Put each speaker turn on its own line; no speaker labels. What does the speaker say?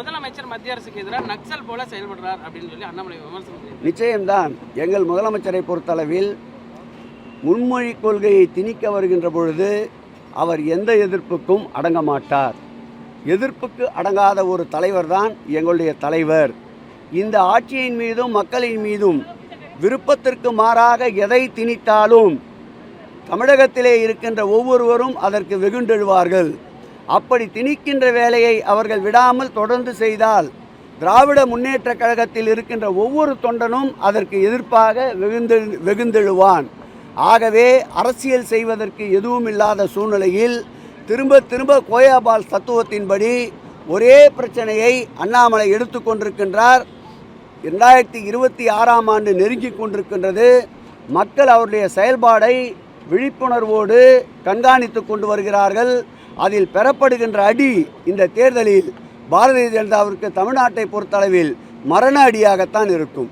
முதலமைச்சர் மத்திய அரசுக்கு எதிராக நக்சல் போல செயல்படுறார் அப்படின்னு சொல்லி அண்ணாமலை விமர்சனம்.
நிச்சயம்தான். எங்கள் முதலமைச்சரை பொறுத்தளவில் முன்மொழி கொள்கையை திணிக்க வருகின்ற பொழுது அவர் எந்த எதிர்ப்புக்கும் அடங்க மாட்டார். எதிர்ப்புக்கு அடங்காத ஒரு தலைவர் தான் எங்களுடைய தலைவர். இந்த ஆட்சியின் மீதும் மக்களின் மீதும் விருப்பத்திற்கு மாறாக எதை திணித்தாலும் தமிழகத்திலே இருக்கின்ற ஒவ்வொருவரும் அதற்கு வெகுண்டெழுவார்கள். அப்படி திணிக்கின்ற வேலையை அவர்கள் விடாமல் தொடர்ந்து செய்தால் திராவிட முன்னேற்ற கழகத்தில் இருக்கின்ற ஒவ்வொரு தொண்டனும் அதற்கு எதிர்ப்பாக வெகுந்தெழுவான். ஆகவே அரசியல் செய்வதற்கு எதுவும் இல்லாத சூழ்நிலையில் திரும்ப திரும்ப கோயாபால் தத்துவத்தின்படி ஒரே பிரச்சனையை அண்ணாமலை எடுத்து கொண்டிருக்கின்றார். 2026ஆம் ஆண்டு நெருங்கி கொண்டிருக்கின்றது. மக்கள் அவருடைய செயல்பாடை விழிப்புணர்வோடு கண்காணித்து கொண்டு வருகிறார்கள். அதில் பெறப்படுகின்ற அடி இந்த தேர்தலில் பாரதிய ஜனதாவிற்கு தமிழ்நாட்டை பொறுத்தளவில் மரண அடியாகத்தான் இருக்கும்.